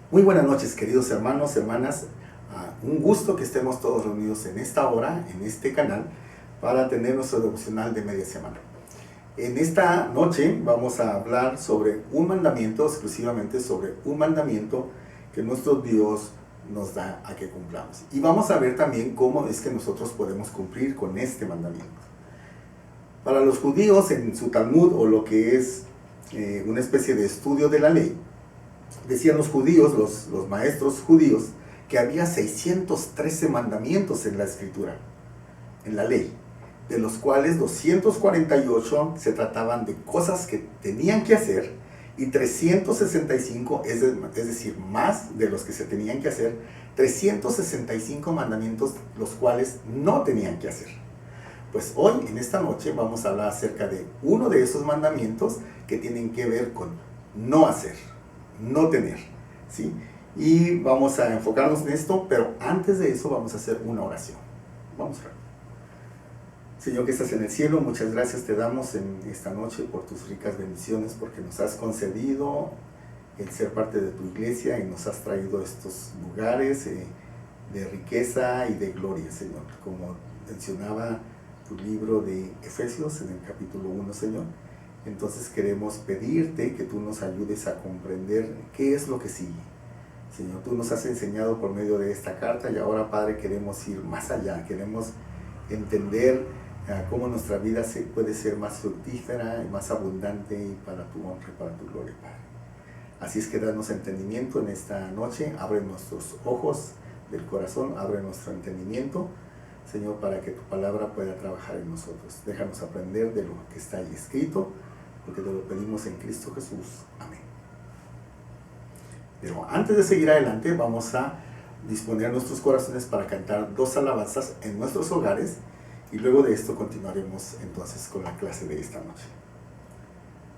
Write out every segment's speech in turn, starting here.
Muy buenas noches, queridos hermanos, hermanas. Un gusto que estemos todos reunidos en esta hora, en este canal, para tener nuestro devocional de media semana. En esta noche vamos a hablar sobre un mandamiento, exclusivamente sobre un mandamiento que nuestro Dios nos da a que cumplamos. Y vamos a ver también cómo es que nosotros podemos cumplir con este mandamiento. Para los judíos, en su Talmud, o lo que es una especie de estudio de la ley, decían los judíos, los maestros judíos, que había 613 mandamientos en la escritura, en la ley, de los cuales 248 se trataban de cosas que tenían que hacer y 365, es decir, más de los que se tenían que hacer, 365 mandamientos los cuales no tenían que hacer. Pues hoy, en esta noche, vamos a hablar acerca de uno de esos mandamientos que tienen que ver con no hacer, no tener, ¿sí? Y vamos a enfocarnos en esto, pero antes de eso vamos a hacer una oración. Vamos a orar. Señor que estás en el cielo, muchas gracias te damos en esta noche por tus ricas bendiciones, porque nos has concedido el ser parte de tu iglesia y nos has traído estos lugares de riqueza y de gloria, Señor. Como mencionaba tu libro de Efesios en el capítulo 1, Señor. Entonces queremos pedirte que tú nos ayudes a comprender qué es lo que sigue. Señor, tú nos has enseñado por medio de esta carta y ahora, Padre, queremos ir más allá. Queremos entender cómo nuestra vida puede ser más fructífera y más abundante y para tu honra y para tu gloria, Padre. Así es que danos entendimiento en esta noche. Abre nuestros ojos del corazón, abre nuestro entendimiento, Señor, para que tu palabra pueda trabajar en nosotros. Déjanos aprender de lo que está ahí escrito, porque te lo pedimos en Cristo Jesús. Amén. Pero antes de seguir adelante, vamos a disponer nuestros corazones para cantar 2 alabanzas en nuestros hogares, y luego de esto continuaremos entonces con la clase de esta noche.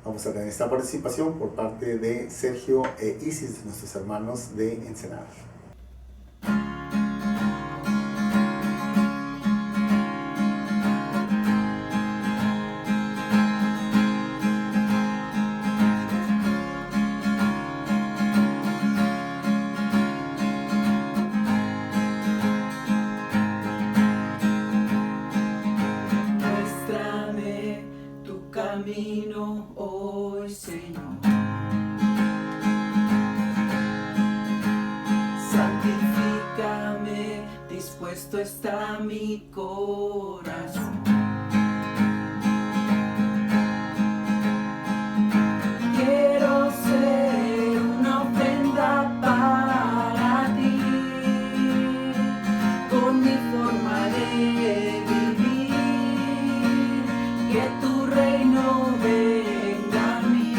Vamos a tener esta participación por parte de Sergio e Isis, nuestros hermanos de Ensenada. Camino hoy, Señor. Santifícame, dispuesto está mi corazón. Quiero ser una ofrenda para ti, con mi forma de vivir, que tu reino venga a mí.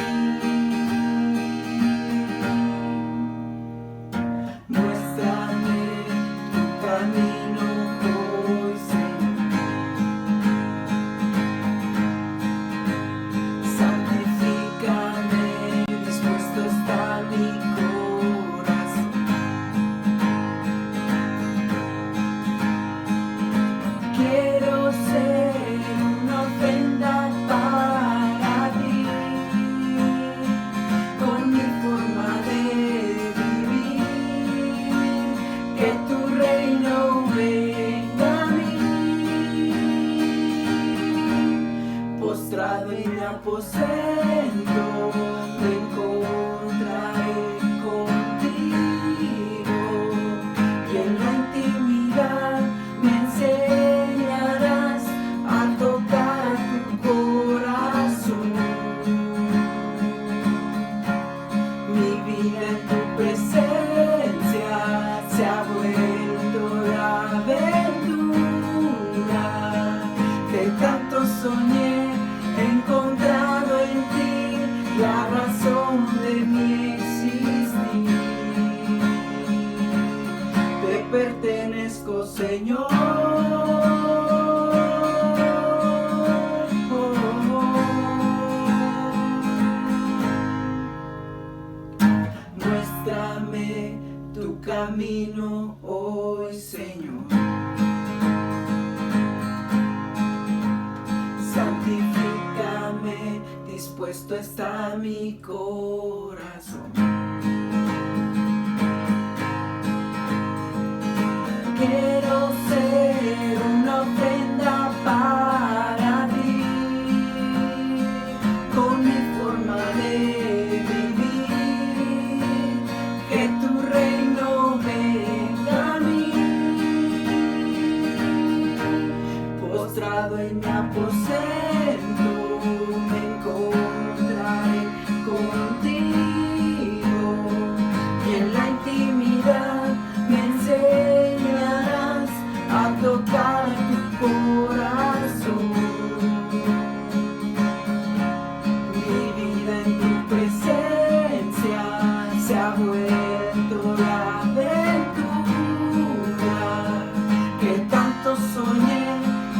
Muéstrame tu camino hoy, Señor. Santifícame, dispuesto está mi corazón. Quiero ser una ofrenda para ti, con mi forma de vivir, que tu reino venga a mí. Postrado en mi aposento, me encontraré contigo, y en la intimidad me enseñarás a tocar tu corazón. Mi vida en tu presencia se ha vuelto la aventura, que tanto soñé, he encontrado en ti la razón de mi existir. Te pertenezco, Señor. Muéstrame tu camino hoy, Señor. Santifícame, dispuesto está mi corazón. vuelto la aventura que tanto soñé.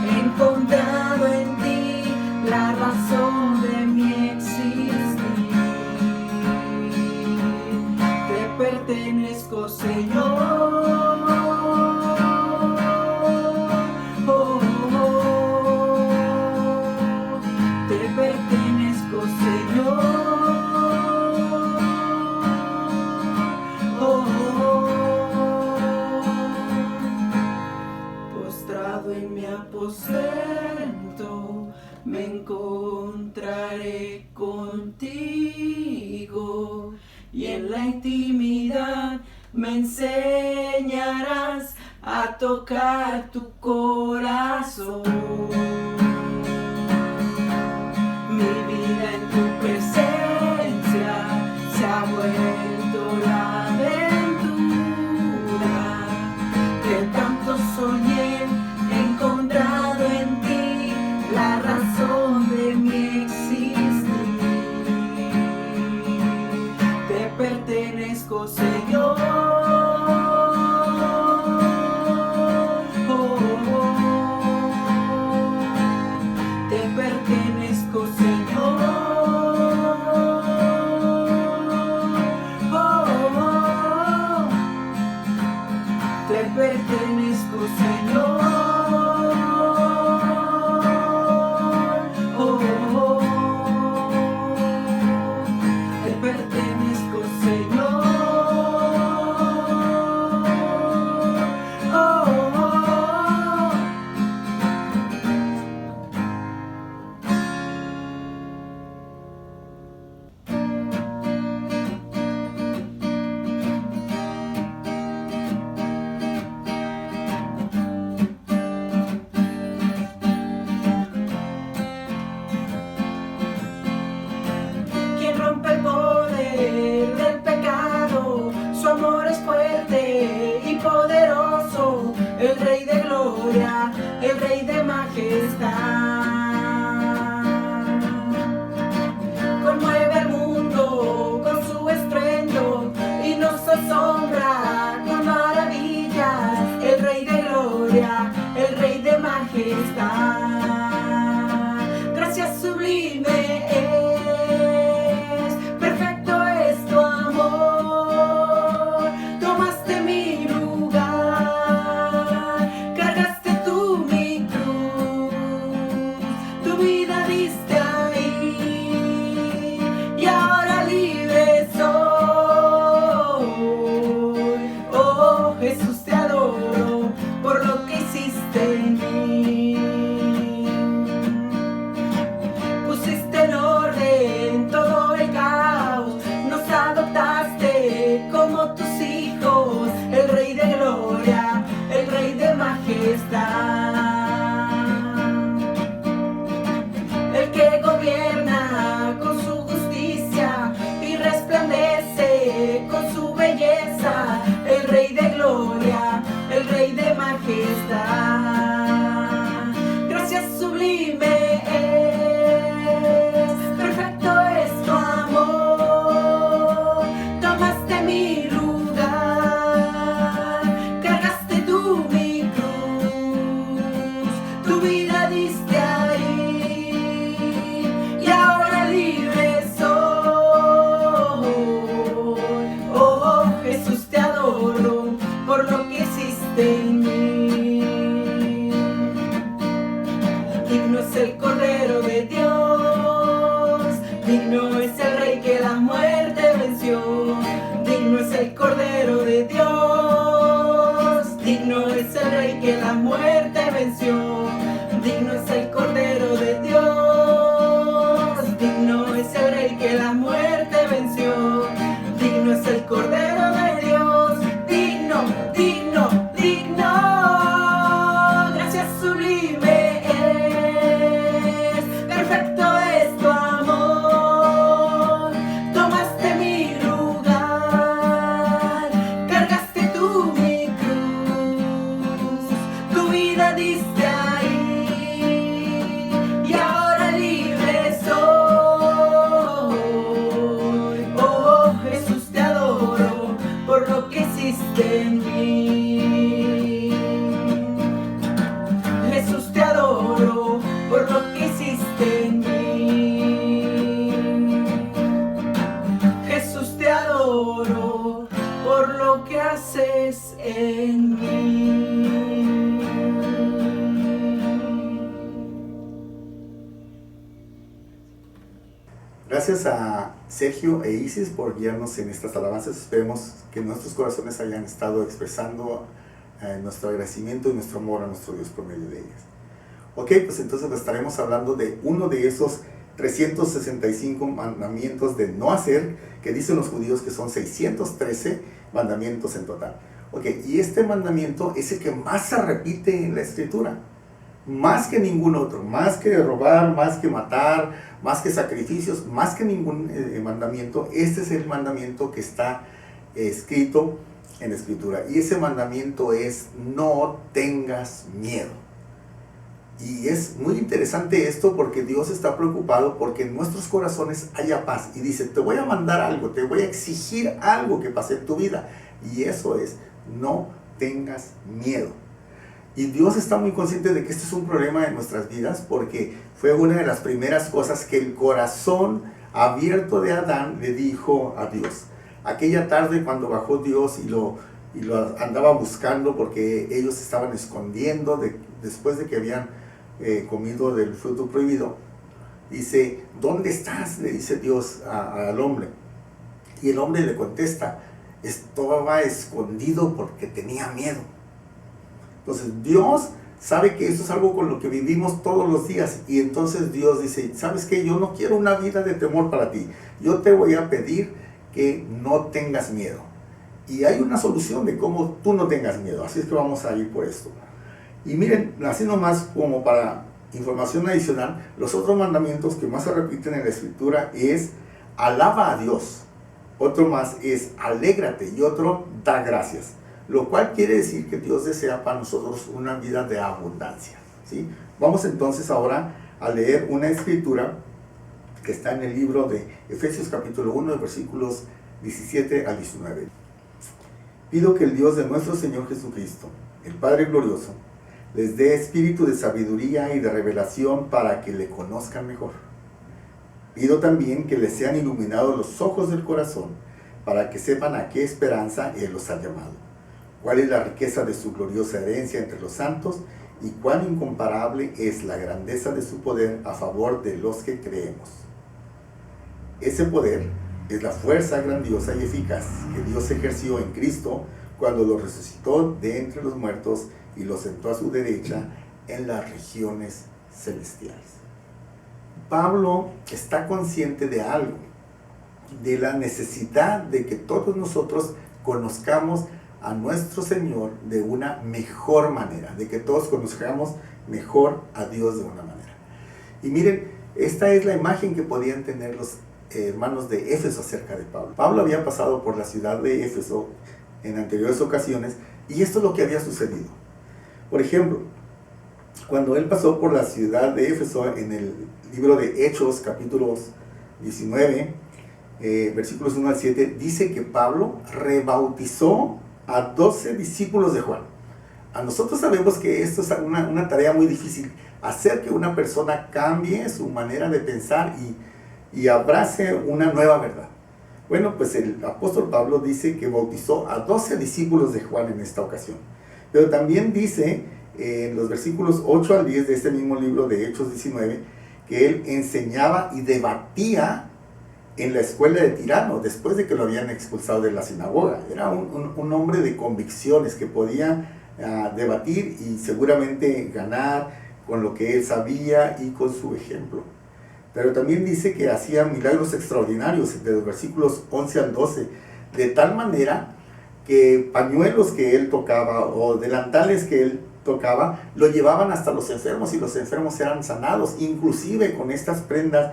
He encontrado en ti la razón de mi existir. Te pertenezco, Señor. En mi aposento me encontraré contigo, y en la intimidad me enseñarás a tocar tu corazón. Mi vida en tu presencia se ha vuelto la aventura que tanto soñé. He encontrado en ti la razón de mi existir. Te pertenezco, Señor. Te pertenezco, Señor. Te pertenezco, Señor. Rompe el poder del pecado, su amor es fuerte y poderoso, el Rey de gloria, el Rey de majestad. Conmueve al mundo con su estruendo y nos asombra con maravillas, el Rey de gloria, el Rey de majestad. Gracias sublime Jesús, te adoro por lo que hiciste en mí. Pusiste en orden todo el caos, nos adoptaste como tus hijos, el Rey de gloria, el Rey de majestad, el que gobierna con su justicia y resplandece con su belleza, el Rey de gloria, el Rey de majestad. Gracias sublime es, perfecto es tu amor. Tomaste mi lugar, cargaste tú mi cruz, tu vida diste ahí, y ahora libre soy. Oh Jesús, te adoro por lo que hiciste hiciste en mí. Jesús, te adoro por lo que hiciste en mí. Jesús, te adoro por lo que haces en mí. Gracias a Sergio e Isis por guiarnos en estas alabanzas. Esperemos que nuestros corazones hayan estado expresando nuestro agradecimiento y nuestro amor a nuestro Dios por medio de ellas. Ok, pues entonces estaremos hablando de uno de esos 365 mandamientos de no hacer, que dicen los judíos que son 613 mandamientos en total. Ok, y este mandamiento es el que más se repite en la Escritura, más que ningún otro, más que robar, más que matar, más que sacrificios, más que ningún mandamiento. Este es el mandamiento que está escrito en la Escritura, y ese mandamiento es: no tengas miedo. Y es muy interesante esto, porque Dios está preocupado porque en nuestros corazones haya paz, y dice: te voy a mandar algo, te voy a exigir algo que pase en tu vida, y eso es: no tengas miedo. Y Dios está muy consciente de que este es un problema en nuestras vidas, porque fue una de las primeras cosas que el corazón abierto de Adán le dijo a Dios. Aquella tarde, cuando bajó Dios y lo andaba buscando, porque ellos estaban escondiendo después de que habían comido del fruto prohibido, dice: ¿dónde estás?, le dice Dios al hombre. Y el hombre le contesta: estaba escondido porque tenía miedo. Entonces Dios sabe que esto es algo con lo que vivimos todos los días, y entonces Dios dice: ¿sabes qué? Yo no quiero una vida de temor para ti, yo te voy a pedir que no tengas miedo. Y hay una solución de cómo tú no tengas miedo, así es que vamos a ir por esto. Y miren, así nomás como para información adicional, los otros mandamientos que más se repiten en la Escritura es: alaba a Dios. Otro más es: alégrate, y otro: da gracias. Lo cual quiere decir que Dios desea para nosotros una vida de abundancia, ¿sí? Vamos entonces ahora a leer una escritura que está en el libro de Efesios capítulo 1, versículos 17 al 19. Pido que el Dios de nuestro Señor Jesucristo, el Padre glorioso, les dé espíritu de sabiduría y de revelación para que le conozcan mejor. Pido también que les sean iluminados los ojos del corazón, para que sepan a qué esperanza Él los ha llamado, cuál es la riqueza de su gloriosa herencia entre los santos, y cuán incomparable es la grandeza de su poder a favor de los que creemos. Ese poder es la fuerza grandiosa y eficaz que Dios ejerció en Cristo cuando lo resucitó de entre los muertos y lo sentó a su derecha en las regiones celestiales. Pablo está consciente de algo, de la necesidad de que todos nosotros conozcamos a nuestro Señor de una mejor manera, de que todos conozcamos mejor a Dios de una manera. Y miren, esta es la imagen que podían tener los hermanos de Éfeso acerca de Pablo. Pablo había pasado por la ciudad de Éfeso en anteriores ocasiones, y esto es lo que había sucedido. Por ejemplo, cuando él pasó por la ciudad de Éfeso, en el libro de Hechos, capítulos 19, versículos 1 al 7, dice que Pablo rebautizó a 12 discípulos de Juan. A nosotros sabemos que esto es una tarea muy difícil, hacer que una persona cambie su manera de pensar y abrace una nueva verdad. Bueno, pues el apóstol Pablo dice que bautizó a 12 discípulos de Juan en esta ocasión. Pero también dice en los versículos 8 al 10 de este mismo libro de Hechos 19, que él enseñaba y debatía en la escuela de Tirano, después de que lo habían expulsado de la sinagoga. Era un hombre de convicciones que podía debatir y seguramente ganar con lo que él sabía y con su ejemplo. Pero también dice que hacía milagros extraordinarios, de los versículos 11 al 12, de tal manera que pañuelos que él tocaba o delantales que él tocaba, lo llevaban hasta los enfermos y los enfermos eran sanados. Inclusive con estas prendas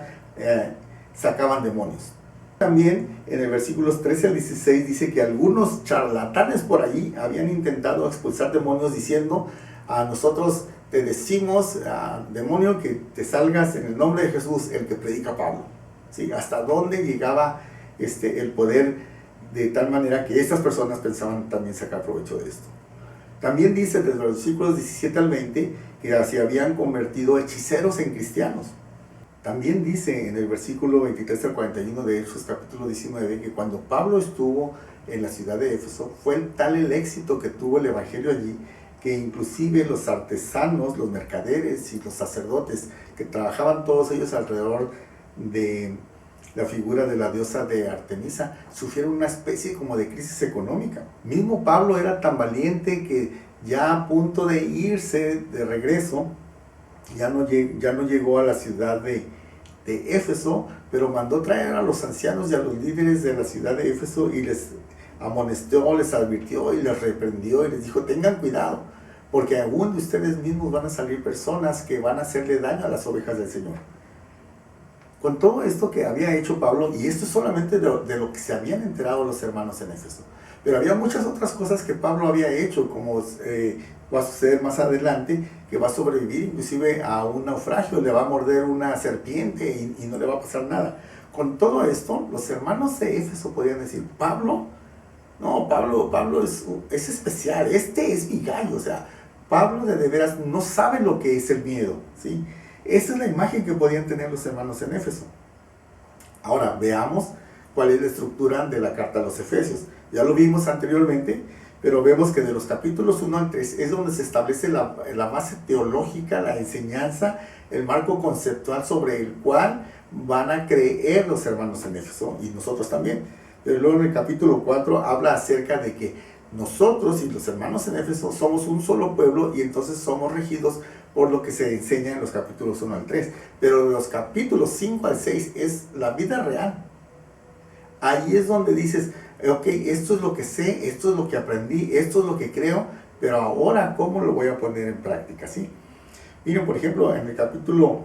sacaban demonios. También en el versículos 13 al 16 dice que algunos charlatanes por allí habían intentado expulsar demonios diciendo: a nosotros te decimos, demonio, que te salgas en el nombre de Jesús, el que predica Pablo. ¿Sí? Hasta dónde llegaba el poder de tal manera que estas personas pensaban también sacar provecho de esto. También dice desde los versículos 17 al 20 que se habían convertido hechiceros en cristianos. También dice en el versículo 23 al 41 de Hechos capítulo 19 que cuando Pablo estuvo en la ciudad de Éfeso, fue tal el éxito que tuvo el evangelio allí, que inclusive los artesanos, los mercaderes y los sacerdotes, que trabajaban todos ellos alrededor de la figura de la diosa de Artemisa, sufrieron una especie como de crisis económica. Mismo Pablo era tan valiente que ya a punto de irse de regreso, ya no llegó a la ciudad de Éfeso, pero mandó traer a los ancianos y a los líderes de la ciudad de Éfeso y les amonestó, les advirtió y les reprendió y les dijo: tengan cuidado, porque aún de ustedes mismos van a salir personas que van a hacerle daño a las ovejas del Señor. Con todo esto que había hecho Pablo, y esto es solamente de lo que se habían enterado los hermanos en Éfeso, pero había muchas otras cosas que Pablo había hecho, como va a suceder más adelante, que va a sobrevivir inclusive a un naufragio, le va a morder una serpiente y no le va a pasar nada. Con todo esto, los hermanos de Éfeso podían decir: Pablo es especial, este es mi gallo. O sea, Pablo de veras no sabe lo que es el miedo, ¿sí? Esa es la imagen que podían tener los hermanos en Éfeso. Ahora, veamos cuál es la estructura de la carta a los Efesios. Ya lo vimos anteriormente, pero vemos que de los capítulos 1 al 3 es donde se establece la base teológica, la enseñanza, el marco conceptual sobre el cual van a creer los hermanos en Éfeso y nosotros también. Pero luego en el capítulo 4 habla acerca de que nosotros y los hermanos en Éfeso somos un solo pueblo y entonces somos regidos por lo que se enseña en los capítulos 1 al 3. Pero de los capítulos 5 al 6 es la vida real. Ahí es donde dices: ok, esto es lo que sé, esto es lo que aprendí, esto es lo que creo, pero ahora, ¿cómo lo voy a poner en práctica? ¿Sí? Miren, por ejemplo, en el capítulo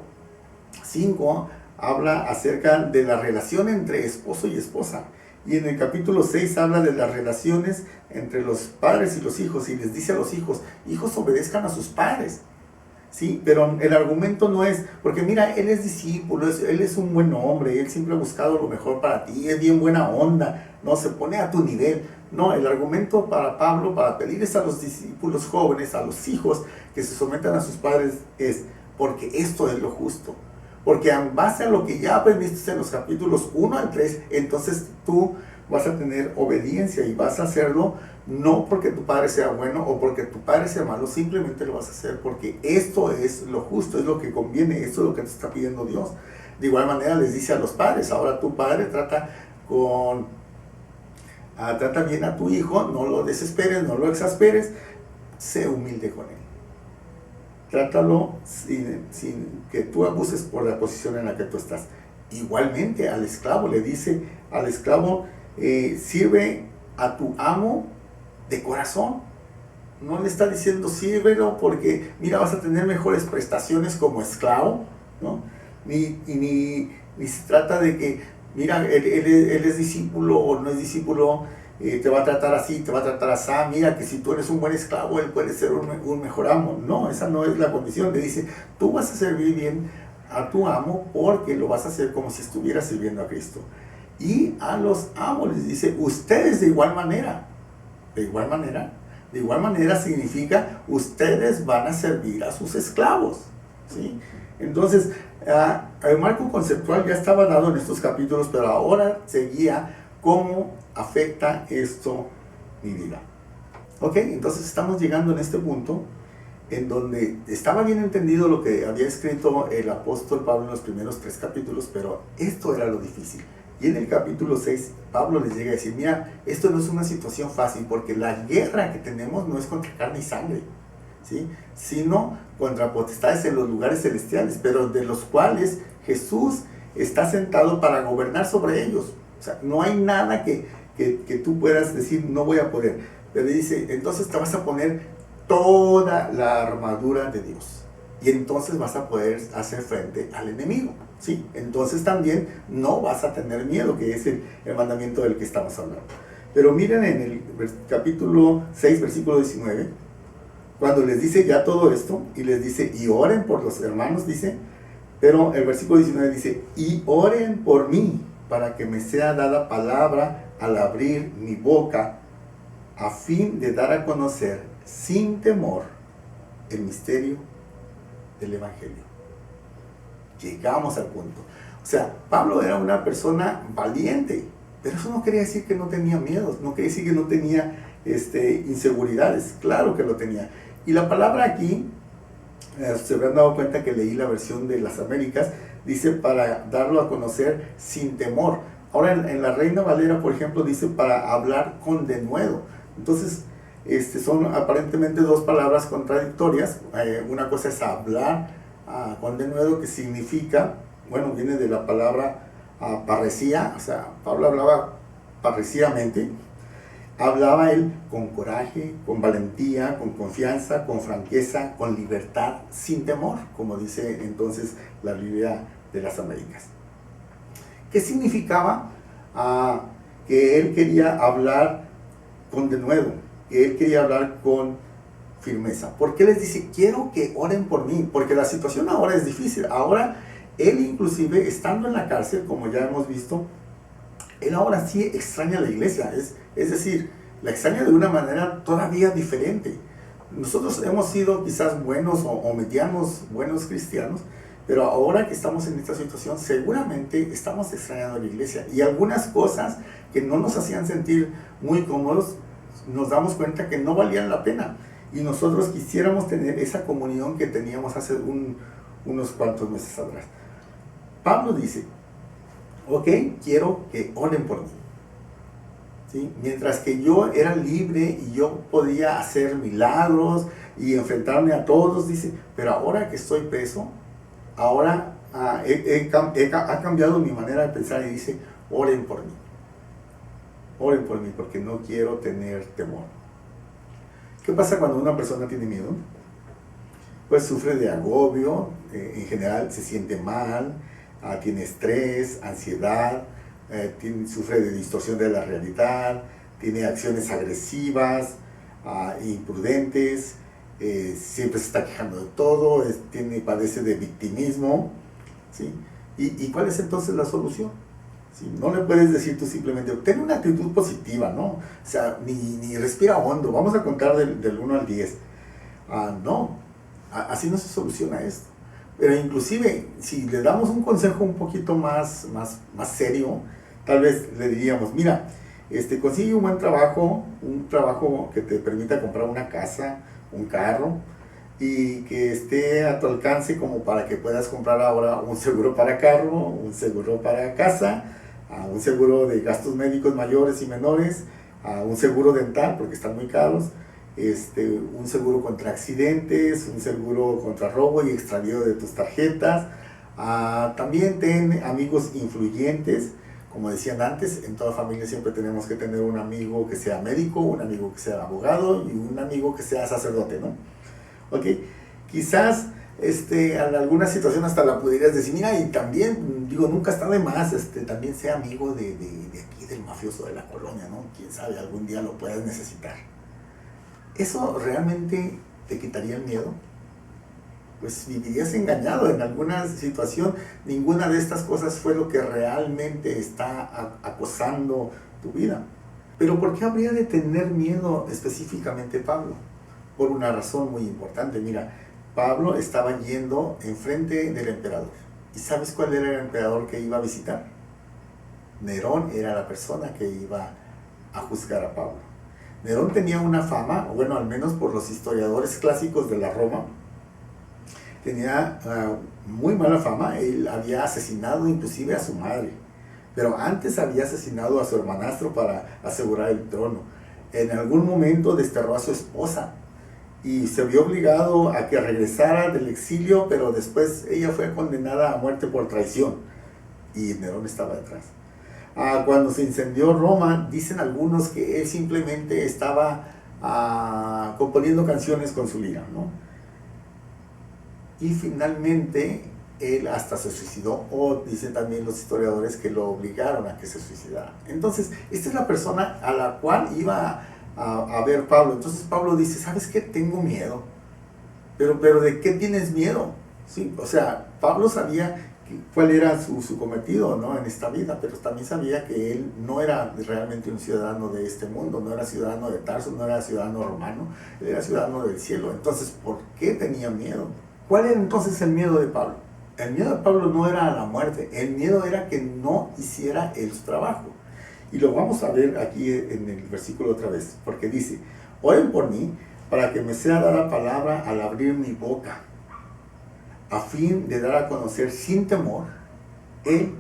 5 habla acerca de la relación entre esposo y esposa. Y en el capítulo 6 habla de las relaciones entre los padres y los hijos. Y les dice a los hijos: hijos, obedezcan a sus padres. Sí, pero el argumento no es, porque mira, él es discípulo, él es un buen hombre, él siempre ha buscado lo mejor para ti, es bien buena onda, no se pone a tu nivel. No, el argumento para Pablo, para pedirles a los discípulos jóvenes, a los hijos, que se sometan a sus padres, es porque esto es lo justo. Porque en base a lo que ya aprendiste en los capítulos 1 al 3, entonces tú vas a tener obediencia y vas a hacerlo no porque tu padre sea bueno o porque tu padre sea malo, simplemente lo vas a hacer porque esto es lo justo, es lo que conviene, esto es lo que te está pidiendo Dios. De igual manera les dice a los padres: ahora tu padre trata bien a tu hijo, no lo desesperes, no lo exasperes, sé humilde con él. Trátalo sin que tú abuses por la posición en la que tú estás. Igualmente al esclavo le dice, sirve a tu amo de corazón. No le está diciendo sírvelo porque mira, vas a tener mejores prestaciones como esclavo, ¿no? Ni se trata de que mira, él es discípulo o no es discípulo, te va a tratar así, te va a tratar así. Mira que si tú eres un buen esclavo, él puede ser un mejor amo. No, esa no es la condición. Le dice: tú vas a servir bien a tu amo porque lo vas a hacer como si estuvieras sirviendo a Cristo. Y a los amos les dice: ustedes de igual manera. De igual manera significa ustedes van a servir a sus esclavos, ¿sí? Entonces, el marco conceptual ya estaba dado en estos capítulos, pero ahora seguía cómo afecta esto mi vida. Ok, entonces estamos llegando en este punto en donde estaba bien entendido lo que había escrito el apóstol Pablo en los primeros 3 capítulos, pero esto era lo difícil. Y en el capítulo 6, Pablo les llega a decir: mira, esto no es una situación fácil, porque la guerra que tenemos no es contra carne y sangre, ¿sí? Sino contra potestades en los lugares celestiales, pero de los cuales Jesús está sentado para gobernar sobre ellos. O sea, no hay nada que tú puedas decir: no voy a poder. Pero dice: entonces te vas a poner toda la armadura de Dios. Y entonces vas a poder hacer frente al enemigo, ¿sí? Entonces también no vas a tener miedo, que es el mandamiento del que estamos hablando. Pero miren en el capítulo 6, versículo 19, cuando les dice ya todo esto, y les dice: y oren por los hermanos, dice, pero el versículo 19 dice: y oren por mí, para que me sea dada palabra al abrir mi boca a fin de dar a conocer sin temor el misterio del Evangelio. Llegamos al punto. O sea, Pablo era una persona valiente, pero eso no quería decir que no tenía miedos, no quería decir que no tenía inseguridades. Claro que lo tenía. Y la palabra aquí, se habrán dado cuenta que leí la versión de las Américas, dice para darlo a conocer sin temor. Ahora en la Reina Valera, por ejemplo, dice para hablar con denuedo. Entonces, son aparentemente dos palabras contradictorias. Una cosa es hablar con denuedo, que significa, bueno, viene de la palabra parresía, o sea, Pablo hablaba parresíamente. Hablaba él con coraje, con valentía, con confianza, con franqueza, con libertad, sin temor, como dice entonces la Biblia de las Américas. ¿Qué significaba? Que él quería hablar con denuedo, que él quería hablar con firmeza. ¿Por qué les dice, quiero que oren por mí? Porque la situación ahora es difícil. Ahora, él inclusive, estando en la cárcel, como ya hemos visto, él ahora sí extraña a la iglesia. Es decir, la extraña de una manera todavía diferente. Nosotros hemos sido quizás buenos o medianos buenos cristianos, pero ahora que estamos en esta situación, seguramente estamos extrañando a la iglesia. Y algunas cosas que no nos hacían sentir muy cómodos, nos damos cuenta que no valían la pena. Y nosotros quisiéramos tener esa comunión que teníamos hace unos cuantos meses atrás. Pablo dice, ok, quiero que oren por mí. ¿Sí? Mientras que yo era libre y yo podía hacer milagros y enfrentarme a todos, dice, pero ahora que estoy preso, ahora ha cambiado mi manera de pensar y dice, oren por mí porque no quiero tener temor. ¿Qué pasa cuando una persona tiene miedo? Pues sufre de agobio, en general se siente mal, tiene estrés, ansiedad, sufre de distorsión de la realidad, tiene acciones agresivas, imprudentes, siempre se está quejando de todo, padece de victimismo, ¿sí? ¿Y cuál es entonces la solución? ¿Sí? No le puedes decir tú simplemente, ten una actitud positiva, ¿no? O sea, ni respira hondo, vamos a contar del 1 al 10. No, así no se soluciona esto. Pero inclusive, si le damos un consejo un poquito más serio, tal vez le diríamos, mira, consigue un buen trabajo, un trabajo que te permita comprar una casa, un carro, y que esté a tu alcance como para que puedas comprar ahora un seguro para carro, un seguro para casa, un seguro de gastos médicos mayores y menores, un seguro dental porque están muy caros, un seguro contra accidentes, un seguro contra robo y extravío de tus tarjetas. También ten amigos influyentes. Como decían antes, en toda familia siempre tenemos que tener un amigo que sea médico, un amigo que sea abogado y un amigo que sea sacerdote, ¿no? ¿Ok? Quizás en alguna situación hasta la pudieras decir, mira, y también, digo, nunca está de más, también sea amigo de aquí, del mafioso de la colonia, ¿no? Quién sabe, algún día lo puedas necesitar. ¿Eso realmente te quitaría el miedo? Pues vivirías engañado en alguna situación. Ninguna de estas cosas fue lo que realmente está acosando tu vida. Pero ¿por qué habría de tener miedo específicamente Pablo? Por una razón muy importante. Mira, Pablo estaba yendo enfrente del emperador. ¿Y sabes cuál era el emperador que iba a visitar? Nerón era la persona que iba a juzgar a Pablo. Nerón tenía una fama, o bueno, al menos por los historiadores clásicos de la Roma, tenía muy mala fama. Él había asesinado inclusive a su madre, pero antes había asesinado a su hermanastro para asegurar el trono. En algún momento desterró a su esposa y se vio obligado a que regresara del exilio, pero después ella fue condenada a muerte por traición y Nerón estaba detrás. Cuando se incendió Roma, dicen algunos que él simplemente estaba componiendo canciones con su lira, ¿no? Y finalmente él hasta se suicidó, o dicen también los historiadores que lo obligaron a que se suicidara. Entonces, esta es la persona a la cual iba a ver Pablo. Entonces Pablo dice, ¿sabes qué? Tengo miedo. Pero ¿de qué tienes miedo? Sí, o sea, Pablo sabía cuál era su cometido, ¿no?, en esta vida, pero también sabía que él no era realmente un ciudadano de este mundo, no era ciudadano de Tarso, no era ciudadano romano, él era ciudadano del cielo. Entonces, ¿por qué tenía miedo? ¿Cuál era entonces el miedo de Pablo? El miedo de Pablo no era a la muerte, el miedo era que no hiciera el trabajo. Y lo vamos a ver aquí en el versículo otra vez, porque dice: oren por mí para que me sea dada palabra al abrir mi boca, a fin de dar a conocer sin temor el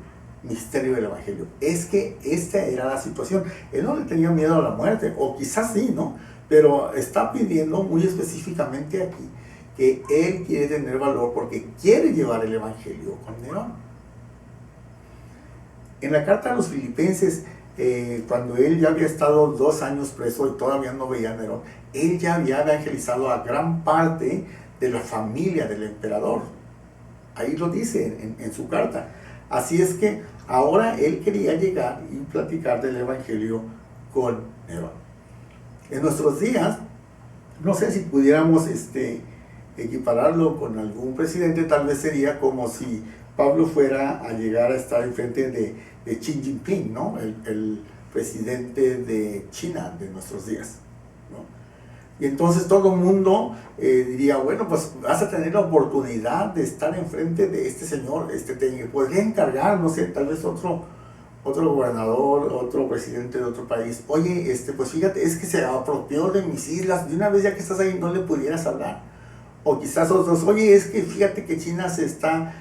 misterio del Evangelio. Es que esta era la situación. Él no le tenía miedo a la muerte, o quizás sí, ¿no? Pero está pidiendo muy específicamente aquí que él quiere tener valor porque quiere llevar el Evangelio con Nerón. En la carta a los Filipenses, cuando él ya había estado 2 años preso y todavía no veía a Nerón, él ya había evangelizado a gran parte de la familia del emperador. Ahí lo dice en su carta. Así es que ahora él quería llegar y platicar del Evangelio con Nerón. En nuestros días, no sé si pudiéramos equipararlo con algún presidente, tal vez sería como si Pablo fuera a llegar a estar enfrente de Xi Jinping, ¿no?, el presidente de China de nuestros días, ¿no? Y entonces todo el mundo diría: bueno, pues vas a tener la oportunidad de estar enfrente de este señor, te podría encargar, no sé, tal vez otro gobernador, otro presidente de otro país. Oye, pues fíjate, es que se apropió de mis islas, de una vez ya que estás ahí no le pudieras hablar. O quizás otros: oye, es que fíjate que China se está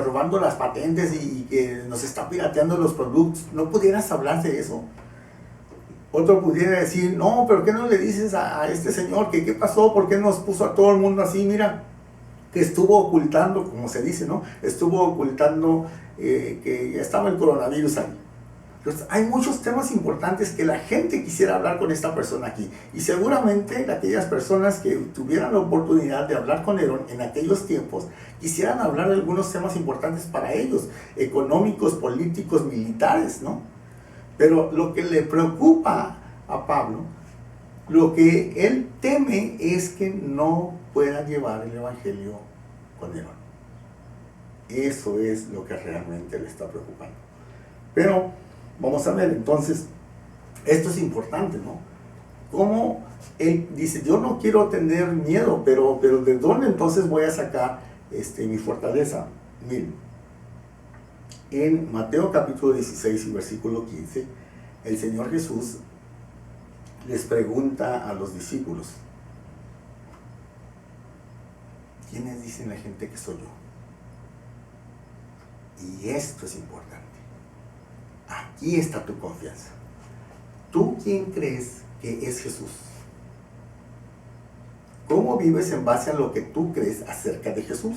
robando las patentes y que nos está pirateando los productos. ¿No pudieras hablar de eso? Otro pudiera decir: no, pero ¿qué no le dices a este señor que qué pasó? ¿Por qué nos puso a todo el mundo así? Mira, que estuvo ocultando, como se dice, ¿no? Estuvo ocultando que ya estaba el coronavirus ahí. Entonces, hay muchos temas importantes que la gente quisiera hablar con esta persona aquí. Y seguramente aquellas personas que tuvieran la oportunidad de hablar con Nerón en aquellos tiempos, quisieran hablar de algunos temas importantes para ellos, económicos, políticos, militares, ¿no? Pero lo que le preocupa a Pablo, lo que él teme es que no pueda llevar el Evangelio con Nerón. Eso es lo que realmente le está preocupando. Pero vamos a ver, entonces, esto es importante, ¿no? Como él dice: yo no quiero tener miedo, pero ¿de dónde entonces voy a sacar mi fortaleza? Miren, en Mateo capítulo 16 y versículo 15, el Señor Jesús les pregunta a los discípulos: ¿quiénes dicen la gente que soy yo? Y esto es importante. Aquí está tu confianza. ¿Tú quién crees que es Jesús? ¿Cómo vives en base a lo que tú crees acerca de Jesús?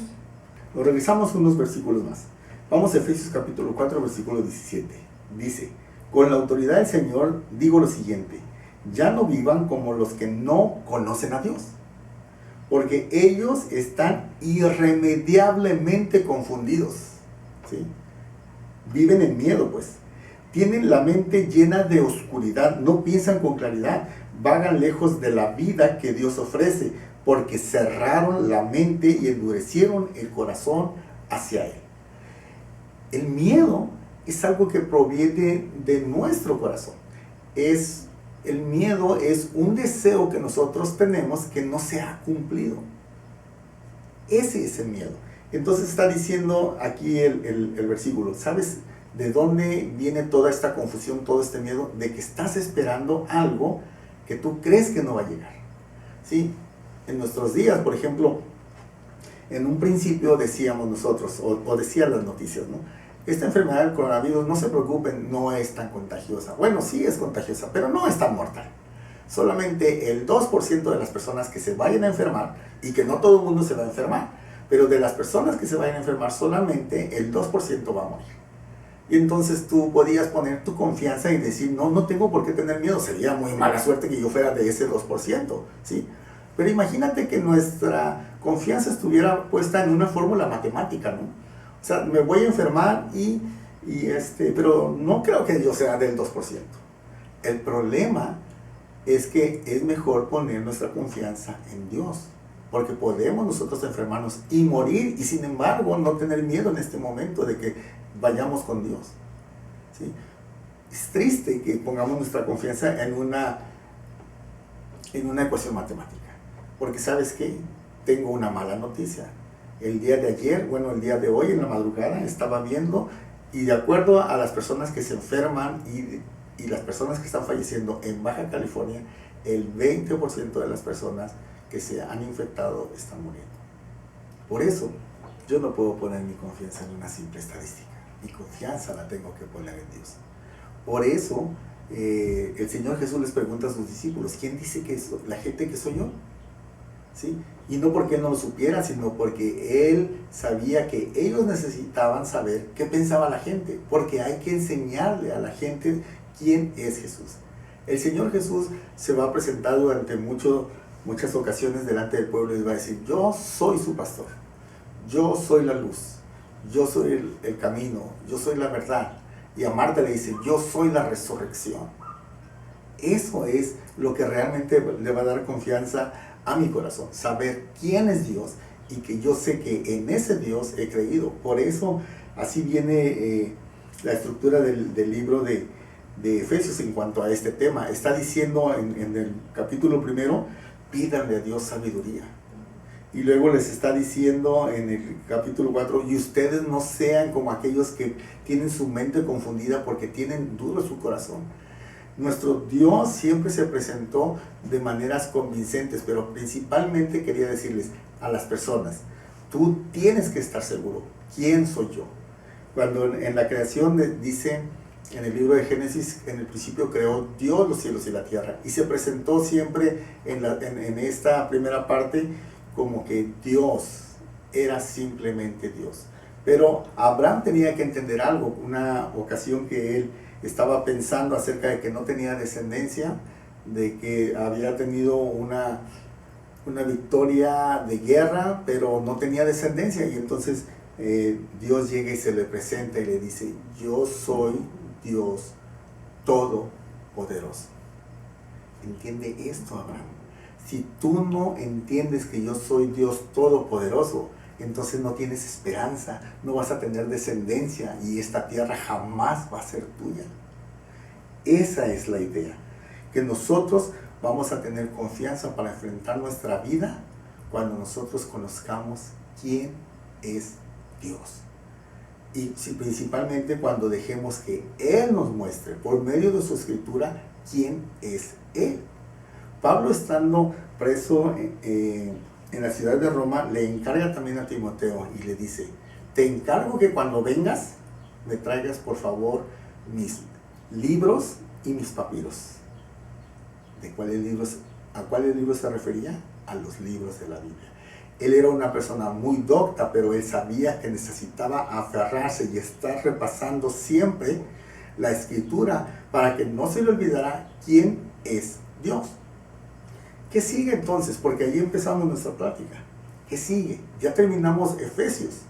Lo revisamos unos versículos más. Vamos a Efesios capítulo 4, versículo 17. Dice: con la autoridad del Señor digo lo siguiente: ya no vivan como los que no conocen a Dios, porque ellos están irremediablemente confundidos, ¿sí? Viven en miedo, pues. Tienen la mente llena de oscuridad, no piensan con claridad, vagan lejos de la vida que Dios ofrece, porque cerraron la mente y endurecieron el corazón hacia Él. El miedo es algo que proviene de nuestro corazón. El miedo es un deseo que nosotros tenemos que no se ha cumplido. Ese es el miedo. Entonces está diciendo aquí el versículo: ¿sabes de dónde viene toda esta confusión, todo este miedo? De que estás esperando algo que tú crees que no va a llegar, ¿sí? En nuestros días, por ejemplo, en un principio decíamos nosotros, o decían las noticias, ¿no? Esta enfermedad del coronavirus, no se preocupen, no es tan contagiosa. Bueno, sí es contagiosa, pero no es tan mortal. Solamente el 2% de las personas que se vayan a enfermar, y que no todo el mundo se va a enfermar, pero de las personas que se vayan a enfermar, solamente el 2% va a morir. Y entonces tú podías poner tu confianza y decir: no tengo por qué tener miedo, sería muy mala suerte que yo fuera de ese 2%, ¿sí? Pero imagínate que nuestra confianza estuviera puesta en una fórmula matemática, ¿no? O sea, me voy a enfermar pero no creo que yo sea del 2%. El problema es que es mejor poner nuestra confianza en Dios. porque podemos nosotros enfermarnos y morir, y sin embargo no tener miedo en este momento de que vayamos con Dios, ¿sí? Es triste que pongamos nuestra confianza en una ecuación matemática, porque ¿sabes qué? Tengo una mala noticia. El día de ayer, el día de hoy en la madrugada estaba viendo, y de acuerdo a las personas que se enferman y las personas que están falleciendo en Baja California, el 20% de las personas que se han infectado están muriendo. Por eso yo no puedo poner mi confianza en una simple estadística. Mi confianza la tengo que poner en Dios. Por eso el Señor Jesús les pregunta a sus discípulos: ¿quién dice que es la gente que soy yo? ¿Sí? Y no porque Él no lo supiera, sino porque Él sabía que ellos necesitaban saber qué pensaba la gente, porque hay que enseñarle a la gente quién es Jesús. El Señor Jesús se va a presentar durante muchas ocasiones delante del pueblo y va a decir: yo soy su pastor, yo soy la luz, yo soy el camino, yo soy la verdad. Y a Marta le dice: yo soy la resurrección. Eso es lo que realmente le va a dar confianza a mi corazón, saber quién es Dios y que yo sé que en ese Dios he creído. Por eso así viene la estructura del libro de Efesios en cuanto a este tema. Está diciendo en el capítulo 1, pídanle a Dios sabiduría. Y luego les está diciendo en el capítulo 4, y ustedes no sean como aquellos que tienen su mente confundida porque tienen duro su corazón. Nuestro Dios siempre se presentó de maneras convincentes, pero principalmente quería decirles a las personas: tú tienes que estar seguro, ¿quién soy yo? Cuando en la creación dice en el libro de Génesis, en el principio creó Dios los cielos y la tierra, y se presentó siempre en esta primera parte como que Dios era simplemente Dios. Pero Abraham tenía que entender algo. Una ocasión que él estaba pensando acerca de que no tenía descendencia, de que había tenido una victoria de guerra, pero no tenía descendencia, y entonces Dios llega y se le presenta y le dice: yo soy Dios Todopoderoso. ¿Entiende esto, Abraham? Si tú no entiendes que yo soy Dios Todopoderoso, entonces no tienes esperanza, no vas a tener descendencia, y esta tierra jamás va a ser tuya. Esa es la idea, que nosotros vamos a tener confianza para enfrentar nuestra vida cuando nosotros conozcamos quién es Dios. Y principalmente cuando dejemos que Él nos muestre por medio de su escritura quién es Él. Pablo, estando preso en la ciudad de Roma, le encarga también a Timoteo y le dice: te encargo que cuando vengas me traigas por favor mis libros y mis papiros. ¿A cuáles libros se refería? A los libros de la Biblia. Él era una persona muy docta, pero él sabía que necesitaba aferrarse y estar repasando siempre la escritura para que no se le olvidara quién es Dios. ¿Qué sigue entonces? Porque ahí empezamos nuestra plática. ¿Qué sigue? Ya terminamos Efesios.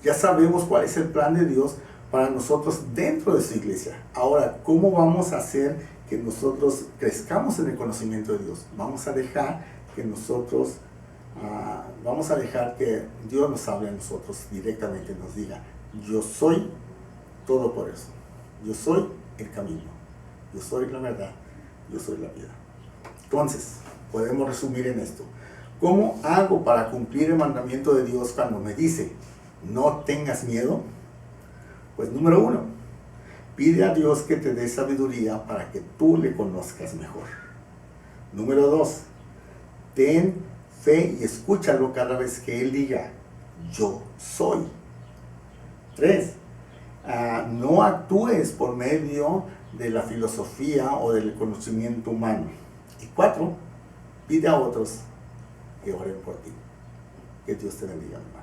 Ya sabemos cuál es el plan de Dios para nosotros dentro de su iglesia. Ahora, ¿cómo vamos a hacer que nosotros crezcamos en el conocimiento de Dios? Vamos a dejar que Dios nos hable a nosotros directamente, nos diga: yo soy todopoderoso, yo soy el camino, yo soy la verdad, yo soy la vida. Entonces, podemos resumir en esto: ¿cómo hago para cumplir el mandamiento de Dios cuando me dice no tengas miedo? Pues número 1, pide a Dios que te dé sabiduría para que tú le conozcas mejor. Número 2, ten fe y escúchalo cada vez que Él diga yo soy. 3, no actúes por medio de la filosofía o del conocimiento humano. Y 4, pide a otros que oren por ti. Que Dios te bendiga, hermano.